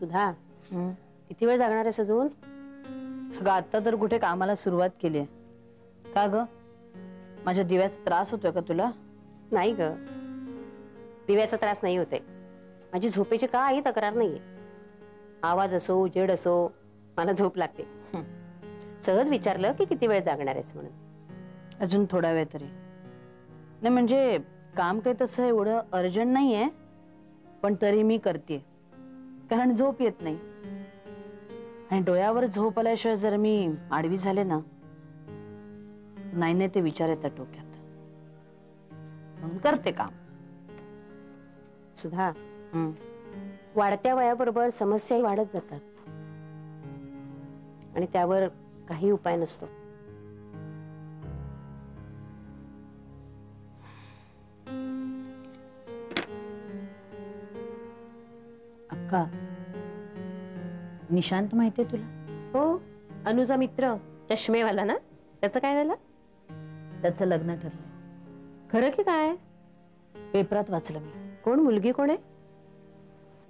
सुधा, किती वेळ जागणार आहेस अजून? अगं आता तर कुठे कामाला सुरुवात केली आहे. का ग, माझ्या दिव्याचा त्रास होतोय का तुला? नाही ग, दिव्याचा त्रास नाही होते. माझी झोपेची काही तक्रार नाहीये. आवाज असो उजेड असो मला झोप लागते. सहज विचारलं की किती वेळ जागणार आहेस म्हणून. अजून थोडा वेळ तरी. नाही म्हणजे काम काही तसं एवढं अर्जंट नाहीये, पण तरी मी करते कारण झोप येत नाही. आणि डोळ्यावर झोप आल्याशिवाय जर मी आडवी झाले ना, नाही ते विचार येतात डोक्यात. म्हणून करते काम. सुधा, वाढत्या वयाबरोबर समस्याही वाढत जातात आणि त्यावर काही उपाय नसतो. अक्का, निशांत माहितीये तुला? हो, अनुजा मित्र, चष्मेवाला ना? त्याचं काय झालं? त्याचं लग्न ठरलंय. खरं की काय? पेपरात वाचलं मी. कोण मुलगी कोण आहे?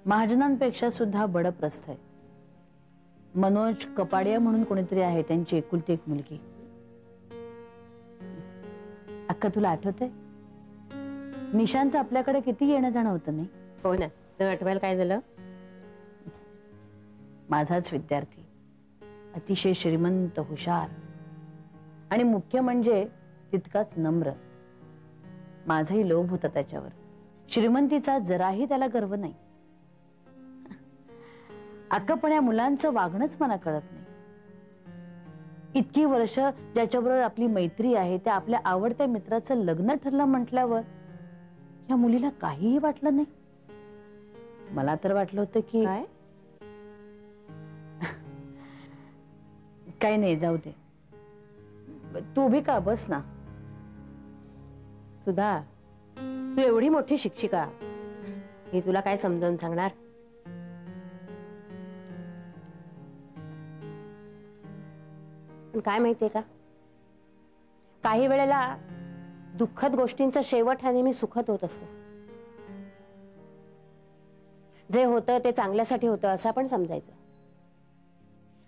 महाजनांपेक्षा सुद्धा बडप्रस्थ आहे. मनोज कपाडिया म्हणून कोणीतरी आहे, त्यांची एकुलती एक मुलगी. अक्का तुला आठवतंय निशांतचं आपल्याकडे किती येणं जाणं होतं नाही? हो ना, तर आठवायला काय झालं? माझाच विद्यार्थी, अतिशय श्रीमंत, हुशार आणि मुख्य म्हणजे तितकाच नम्र. माझाही लोभ होता त्याच्यावर. श्रीमंतीचा जराही त्याला गर्व नाही. अक्का, पण या मुलांचं वागणंच मला कळत नाही. इतकी वर्ष ज्याच्याबरोबर आपली मैत्री आहे, त्या आपल्या आवडत्या मित्राचं लग्न ठरलं म्हटल्यावर या मुलीला काहीही वाटलं नाही. मला तर वाटलं होतं की काय? काही नाही, जाऊ दे. तू भी का बस ना. सुधा, तू एवढी मोठी शिक्षिका, हे तुला काय समजावून सांगणार? पण काय माहितीये का, काही वेळेला दुःखद गोष्टींचा शेवट हा नेहमी सुखद होत असतो. जे होतं ते चांगल्यासाठी होतं असं आपण समजायचं.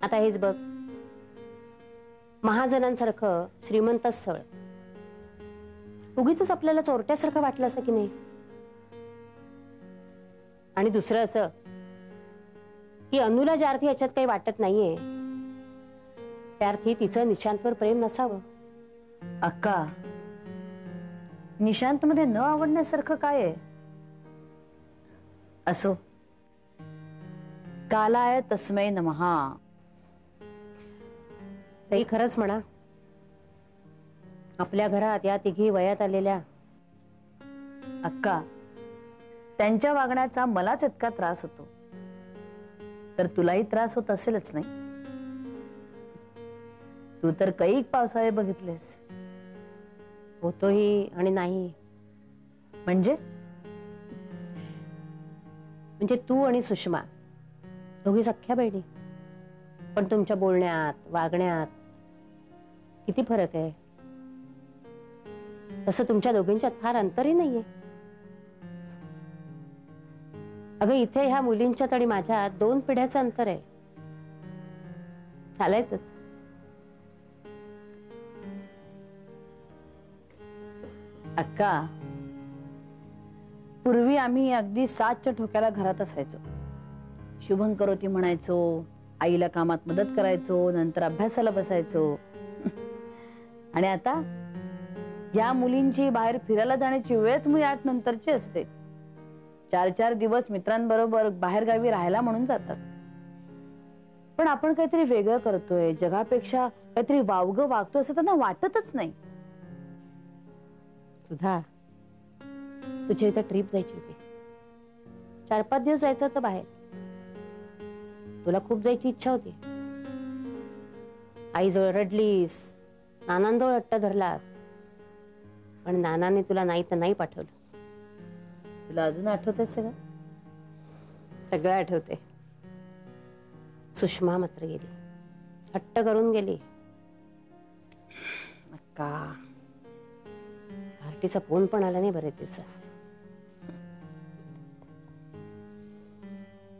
आता हेच बघ, महाजनांसारखं श्रीमंत स्थळ उगीच आपल्याला चोरट्यासारखं वाटलं असं की नाही. आणि दुसरं असं की अनुला ज्या अर्थी याच्यात काही वाटत नाहीये, त्या अर्थी तिचं निशांतवर प्रेम नसावं. अक्का, निशांत मध्ये न आवडण्यासारखं काय आहे? असो, कालाय तस्मै नमहा. तरी खरंच म्हणा, आपल्या घरात या तिघी वयात आलेल्या. अक्का, त्यांच्या वागण्याचा मलाच इतका त्रास होतो, तर तुलाही त्रास होत असेलच नाही? तू तर कैक पावसाळे बघितलेस. होतोही आणि नाही. म्हणजे तू आणि सुषमा दोघी सख्या बहिणी, पण तुमच्या बोलण्यात वागण्यात किती फरक आहे. तसं तुमच्या दोघींच्यात फार अंतरही नाहीये. अगं, इथे ह्या मुलींच्यात आणि माझ्यात 2 पिढ्याचं अंतर आहे. चालायचंच. अक्का, पूर्वी आम्ही अगदी 7च्या ठोक्याला घरात असायचो. शुभंकरोती म्हणायचो, आईला कामात मदत करायचो, नंतर अभ्यासाला बसायचो. आणि आता या मुलींची बाहेर फिरायला जाण्याची वेळच मी 8 नंतरची असते. 4-4 दिवस मित्रांबरोबर बाहेर गावी राहायला म्हणून जातात. पण आपण काहीतरी वेगळं करतोय, जगापेक्षा काहीतरी वावगं वागतोय असं त्यांना वाटतच नाही. सुधा, तुझ्या इथं ट्रिप जायची होती. 4-5 दिवस जायचं होतं बाहेर. तुला खूप जायची इच्छा होती. आईजवळ रडलीस, नानांजवळ हट्ट धरलास, पण नानाने तुला नाही तर नाही पाठवलं. तुला अजून आठवतंय सगळं? सगळं आठवते. सुषमा मात्र गेली, हट्ट करून गेली. अक्का, कार्टीचा फोन पण आला नाही बरेच दिवसात.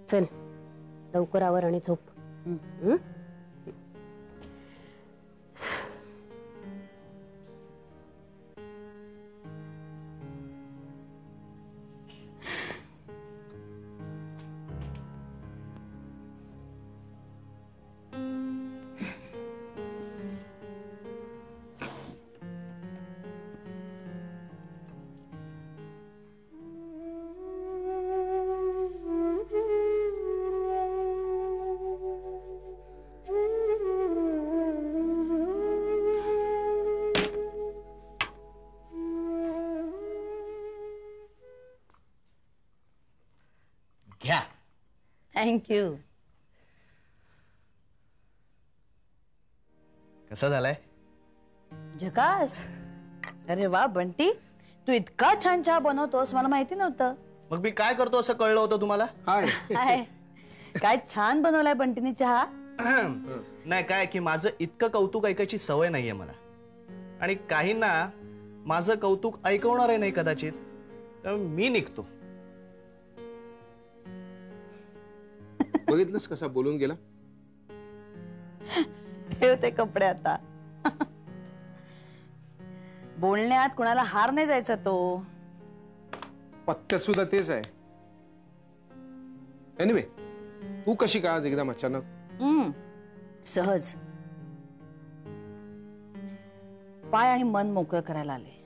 चल, लवकर आवर आणि झोप. हं? घ्या. थँक्यू. कसं झालंय? झकास. अरे वा बंटी, तू इतका छान चहा बनवतोस मला माहिती नव्हतं. मग मी काय करतो असं कळलं होतं तुम्हाला? काय काय छान बनवलाय बंटीने चहा. नाही काय की माझं इतकं कौतुक ऐकायची सवय नाहीये मला, आणि काहींना माझं कौतुक ऐकवणार नाही कदाचित, त्यामुळे मी निघतो. बघितलंस कसा बोलून गेला. ठेवते कपडे आता. बोलण्यात कुणाला हार नाही जायचा तो. पत्त्यात सुद्धा तेच आहे. एनिवे, तू कशी का आज एकदम अचानक? सहज. पाय आणि मन मोकळं करायला आले.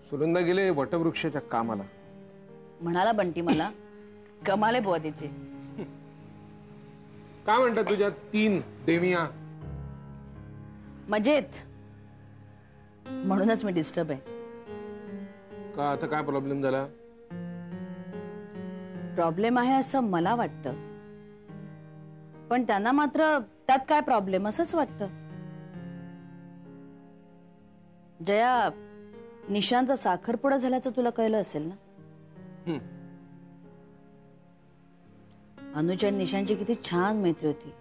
सुनंदा गेले वटवृक्षाच्या कामाला. म्हणाला बंटी मला, कमाले बुवा तिची. काय म्हणतात तुझ्या 3 देविया? मजेत. म्हणूनच मी डिस्टर्ब आहे. का आता काय प्रॉब्लेम झाला? प्रॉब्लेम आहे असं मला वाटतं, पण त्यांना मात्र त्यात काय प्रॉब्लेम असंच वाटतं. जया, निशांचा साखरपुडा झाल्याचं तुला कळलं असेल ना? अनुच्या आणि निशांची किती छान मैत्री होती.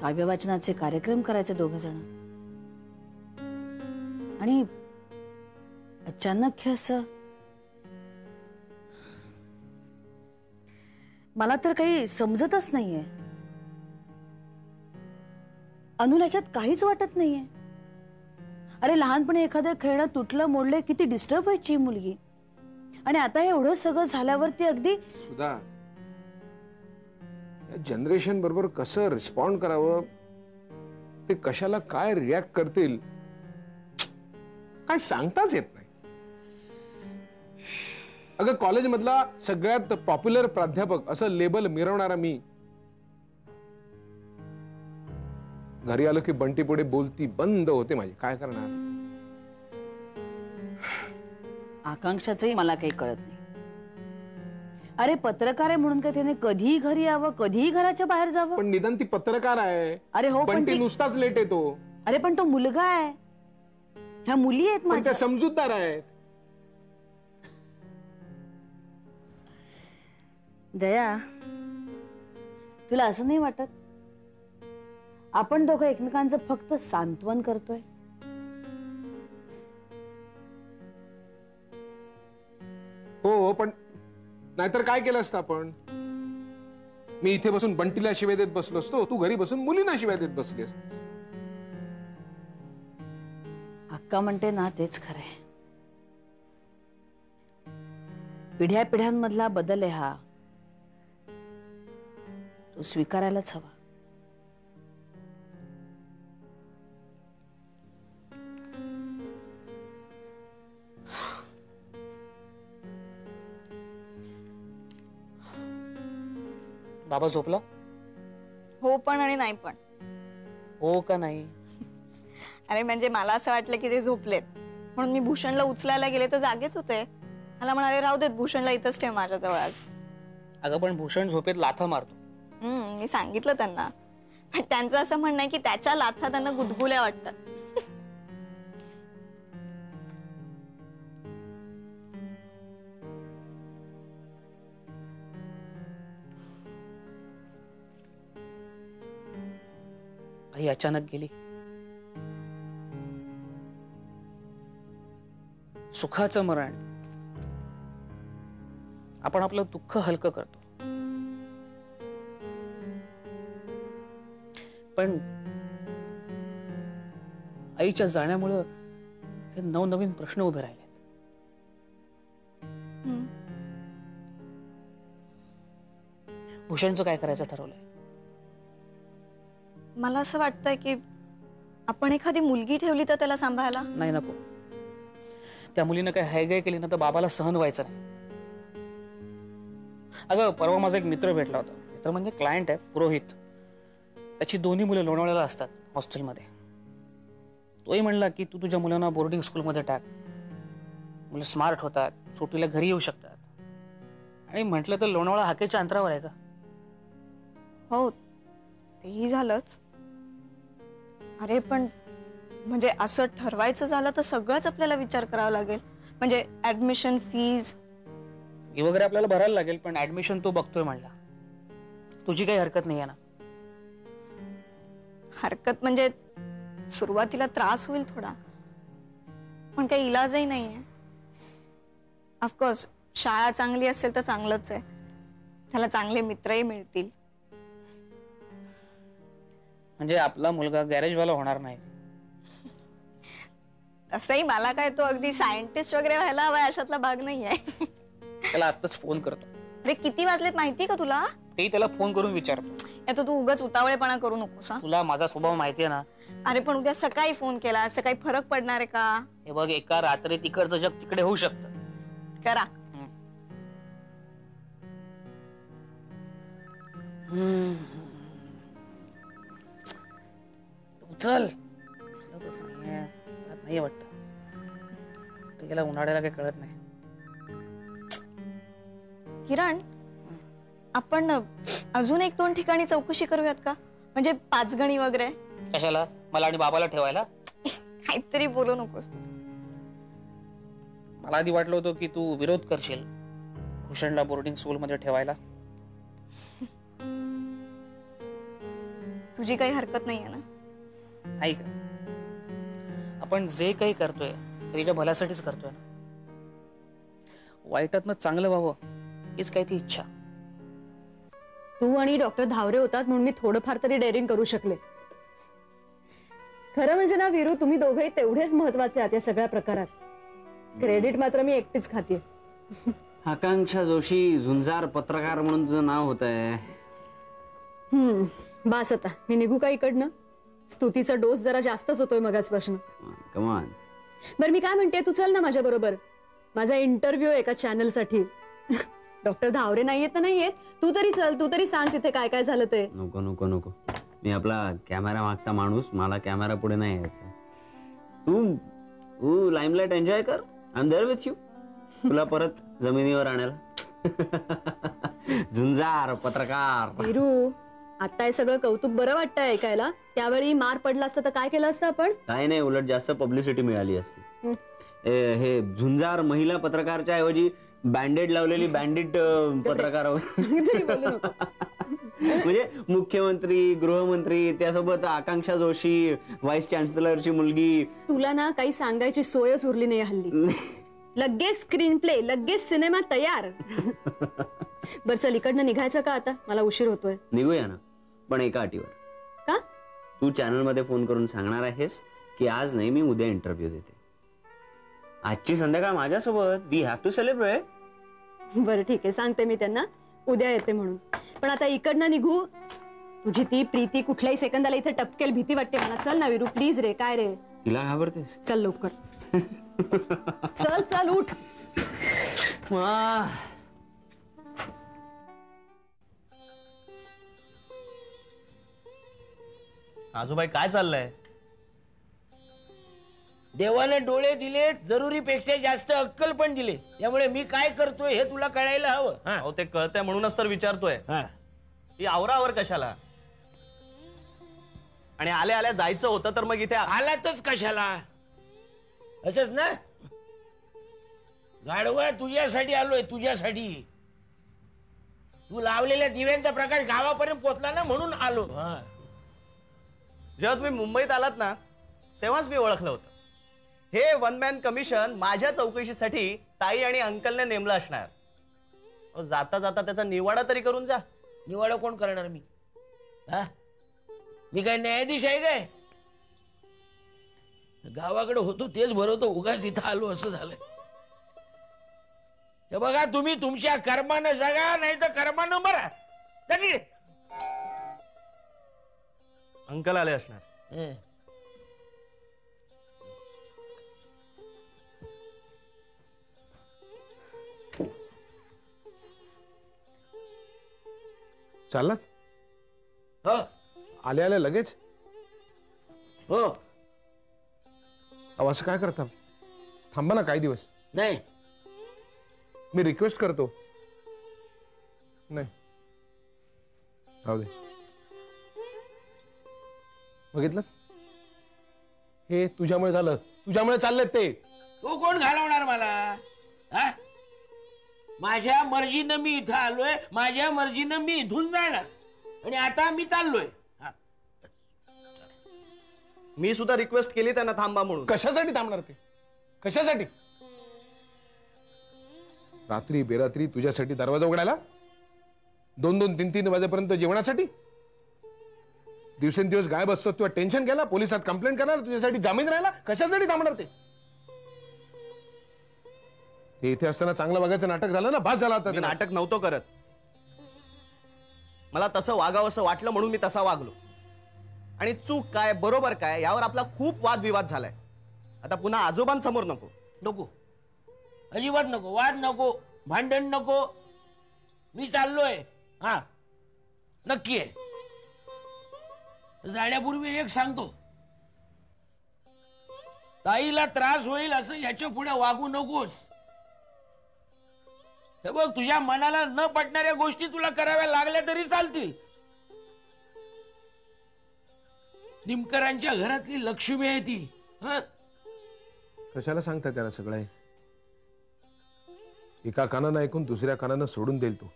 काव्यवाचनाचे कार्यक्रम करायचे दोघ जण, आणि अचानक हे असं. मला तर काही समजतच नाहीये. अनुला याच्यात काहीच वाटत नाहीये. अरे लहानपणी एखादं खेळणं तुटलं मोडलं किती डिस्टर्ब व्हायची मुलगी, आणि आता हे एवढं सगळं झाल्यावरती अगदी. सुधा, जनरेशन बरोबर कसं रिस्पॉन्ड करावं, ते कशाला काय रिॲक्ट करतील काय सांगताच येत नाही. अगं कॉलेज मधला सगळ्यात पॉप्युलर प्राध्यापक असं लेबल मिरवणारा मी, घरी आलो की बंटी पुढे बोलती बंद होते माझी. काय करणार? आकांक्षाचंही मला काही कळत नाही. अरे पत्रकार आहे म्हणून काय त्याने कधीही घरी यावं, कधीही घराच्या बाहेर जावं? पण निदान ती पत्रकार आहे. अरे हो, पण बंटी नुसताच लेट येतो. अरे पण तो मुलगा आहे, ह्या मुली आहेत पण माझ्या. त्या समजूतदार आहेत. जया, तुला असं नाही वाटत आपण दोघं एकमेकांचं फक्त सांत्वन करतोय? हो, पण नाहीतर काय केलं असतं आपण? मी इथे बसून बंटीला शिवाय देत बसलो असतो, तू घरी बसून मुलींना शिवाय देत बसली असतीस. अक्का म्हणते ना तेच खरंय. पिढ्या पिढ्यांमधला बदल आहे हा, तो स्वीकारायलाच हवा. बाबा झोपला? हो पण आणि नाही पण. हो का नाही? अरे म्हणजे मला असं वाटलं की ते झोपलेत, म्हणून मी भूषणला उचलायला गेले तर जागेच होते. मला म्हणाले राहू देत, भूषणला इथंच ठेव माझ्याजवळ आज. अगं पण भूषण झोपेत लाथा मारतो. मी सांगितलं त्यांना, पण त्यांचं असं म्हणणं आहे की त्याच्या लाथा त्यांना गुदगुल्या वाटतात. आई अचानक गेली. सुखाचं मरण. आपण आपलं दुःख हलकं करतो, पण आईच्या जाण्यामुळं ते नवनवीन प्रश्न उभे राहिलेत. भूषणचं काय करायचं ठरवलंय? मला असं वाटतंय की आपण एखादी मुलगी ठेवली तर त्याला सांभाळायला. नाही, नको. त्या मुलीनं काय हायगाय केली ना तर बाबाला सहन व्हायचं नाही. अगं, परवा माझा एक मित्र भेटला होता. मित्र म्हणजे क्लायंट आहे, पुरोहित. त्याची दोन्ही मुलं लोणावळ्याला असतात हॉस्टेलमध्ये. तोही म्हणला की तू तुझ्या मुलांना बोर्डिंग स्कूलमध्ये टाक, मुलं स्मार्ट होतात, सुट्टीला घरी येऊ शकतात. आणि म्हटलं तर लोणावळा हाकेच्या अंतरावर आहे का? हो, तेही झालंच. अरे पण म्हणजे असं ठरवायचं झालं तर सगळंच आपल्याला विचार करावा लागेल. म्हणजे ऍडमिशन फीज फी वगैरे आपल्याला भरायला लागेल, पण ऍडमिशन तो बघतोय म्हणला. तुझी काही हरकत नाही आहे ना? हरकत म्हणजे सुरुवातीला त्रास होईल थोडा, पण काही इलाजही नाहीये. ऑफकोर्स शाळा चांगली असेल तर चांगलंच आहे, त्याला चांगले मित्रही मिळतील. म्हणजे आपला मुलगा गॅरेजवाला होणार नाही? तसंही मला काय तो अगदी सायंटिस्ट वगैरे व्हायला हवाय अशातला भाग नाहीये. त्याला आत्ताच फोन करतो. अरे किती वाजलेत माहिती का तुला? तेही त्याला फोन करून विचारतो. यात तू उगाच उतावळेपणा करू नकोस हा. तुला माझा स्वभाव माहिती आहे ना. अरे पण उद्या सकाळी फोन केला असं काही फरक पडणार आहे का? हे बघ, एका रात्री तिकडचं जग तिकडे होऊ शकतं. करा. चल, नाही वाटत. गेला उन्हाळ्याला काही कळत नाही. किरण, आपण अजून 1-2 ठिकाणी चौकशी करूयात का? म्हणजे 5 गणी वगैरे. कशाला? मला आणि बाबाला ठेवायला? काहीतरी बोलू नकोस. मला आधी वाटलं होतं की तू विरोध करशील भूषणला बोर्डिंग स्कूल मध्ये ठेवायला. तुझी काही हरकत नाहीये ना? ऐक, आपण जे काही करतोय ते तिच्या भल्यासाठीच करतोय ना. वाईटातनं चांगलं व्हावं हीच काही ती इच्छा. तू आणि डॉक्टर धावरे होतात म्हणून मी थोडंफार तरी डेअरिंग करू शकले. खरं म्हणजे ना वीरू, तुम्ही दोघंही तेवढेच महत्वाचे आहात या सगळ्या प्रकारात. क्रेडिट मात्र मी एकटीच खाते. आकांक्षा जोशी, झुंजार पत्रकार म्हणून तुझं नाव होत आहे. बास आता, मी निघू का इकडनं? स्तुतीचा डोस जरा जास्तच होतोय मगाचपासून. कमान. बरं मी काय म्हणते, तू चल ना माझ्या बरोबर. माझा इंटरव्ह्यू एका चॅनल साठी. डॉक्टर धावरे नाहीयेत तर नाहीयेत, तू तरी चल, तू तरी सांग तिथे काय काय झालं ते. नको नको नको, मी आपला कॅमेरा मागचा माणूस, मला कॅमेरा पुढे नाही यायचं. तू लाईमलाईट एन्जॉय कर. I am there with you. तुला परत जमिनीवर आणायला. झुंजार पत्रकार. वीरू, आता हे सगळं कौतुक बरं वाटतं ऐकायला. त्यावेळी मार पडला असतं तर काय केलं असतं आपण? काय नाही, उलट जास्त पब्लिसिटी मिळाली असती. हे झुंजार महिला पत्रकारच्या ऐवजी बँडेड लावलेली बँडिट पत्रकार. म्हणजे मुख्यमंत्री, गृहमंत्री, त्यासोबत आकांक्षा जोशी, व्हाईस चान्सलरची मुलगी. तुला ना काही सांगायची सोयच उरली नाही हल्ली. लगेच स्क्रीन प्ले, लगेच सिनेमा तयार. बर चल, इकडनं निघायचं का आता? मला उशीर होतोय. निघूया ना, पण एका अटीवर. का? तू चॅनल मध्ये फोन करून सांगणार आहेस की आज नाही, मी उद्या इंटरव्ह्यू देते. आजची संध्याकाळ माझ्यासोबत. We have to celebrate. बरं ठीक आहे, सांगते मी त्यांना उद्या येते म्हणून. पण आता इकडनं निघू. तुझी ती प्रीती कुठल्याही सेकंदाला इथे टपकेल, भीती वाटते मला. चल ना वीरू, प्लीज रे. काय रे, तिला घाबरतेस? चल लवकर. चल चल, उठ. आजूबाई काय चाललंय? देवाने डोळे दिले, जरुरीपेक्षा जास्त अक्कल पण दिले. त्यामुळे मी काय करतोय हे तुला कळायला हवं. अहो, ते कळतंय म्हणूनच तर विचारतोय. ही आवरावर कशाला? आणि आल्या आल्या जायचं होतं तर मग इथे आलातच कशाला? असंच ना. गाढवा, तुझ्यासाठी आलोय, तुझ्यासाठी. तू लावलेल्या दिव्यांचा प्रकाश गावापर्यंत पोहोचला ना, म्हणून आलो. जेव्हा तुम्ही मुंबईत आलात ना तेव्हाच मी ओळखलं होतं. हे वन मॅन कमिशन माझ्या चौकशीसाठी ताई आणि अंकलने नेमलं असणार. अहो, जाता जाता त्याचा निवाडा तरी करून जा. निवाडा कोण करणार मी? हा, मी काय न्यायाधीश आहे काय? गावाकडे होतो तेच भरवतो, उगाच इथं आलो असं झालंय. हे बघा, तुम्ही तुमच्या कर्मानं जगा, नाही तर कर्मानं मरा. जा तिकडे. अंकल आले असणार. हं. चाललात? हो आले आले लगेच? हो. अहो, असं काय करता? थांबा ना काही दिवस. नाही, मी रिक्वेस्ट करतो. नाही, राहू दे. बघितलं, हे तुझ्यामुळे झालं, तुझ्यामुळे चाललेत ते. तू कोण घालवणार मला? हा, माझ्या मर्जीनं मी इथं आलोय, माझ्या मर्जीनं मी इथून जाणार, आणि आता मी चाललोय. हा. मी सुद्धा रिक्वेस्ट केली त्यांना थांबा म्हणून. कशासाठी थांबणार ते? कशासाठी? रात्री बेरात्री तुझ्यासाठी दरवाजा उघडायला? 2-2, 3-3 वाजेपर्यंत जेवणासाठी? दिवसेंदिवस गायब असतो तेव्हा टेन्शन घ्यायला, पोलिसात कंप्लेंट करायला, तुझ्यासाठी जामीन राहायला? कशासाठी थांबणार ते? ते इथे असताना चांगलं बघायचं नाटक झालं ना, भास झाला. मी नाटक नव्हतो करत. मला तसं वागावं असं वाटलं म्हणून मी तसा वागलो. आणि चूक काय बरोबर काय यावर आपला खूप वादविवाद झालाय. आता पुन्हा आजोबांसमोर नको. नको, अजिबात नको. वाद नको, भांडण नको. मी चाललोय. हा, नक्की आहे. जाण्यापूर्वी एक सांगतो, ताईला त्रास होईल असं याच्या पुढे वागू नकोस. हे बघ, तुझ्या मनाला न पटणाऱ्या गोष्टी तुला कराव्या लागल्या तरी चालतील. निमकरांच्या घरातली लक्ष्मी आहे ती. हं? कशाला सांगता त्याला सगळं आहे? एका कानानं ऐकून दुसऱ्या कानानं सोडून देईल तो.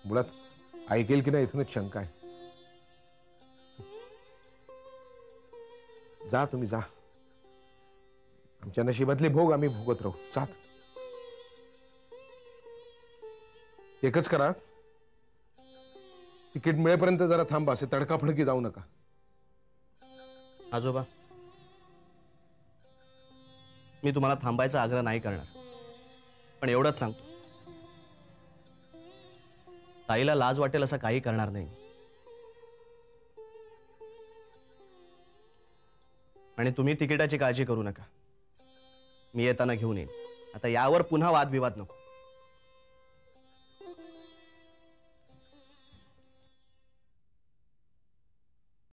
मुळात ऐकेल की नाही इथूनच शंका आहे. जा तुम्ही, जा. आमच्या नशिबातले भोग आम्ही भोगत राहू. जात. एकच करा, तिकीट मिळेपर्यंत जरा थांबा. असे तडकाफडकी जाऊ नका. आजोबा, मी तुम्हाला थांबायचा आग्रह नाही करणार, पण एवढंच सांगतो, ताईला लाज वाटेल असं काही करणार नाही. आणि तुम्ही तिकिटाची काळजी करू नका. मी येताना घेऊन येईन. आता यावर पुन्हा वादविवाद नको.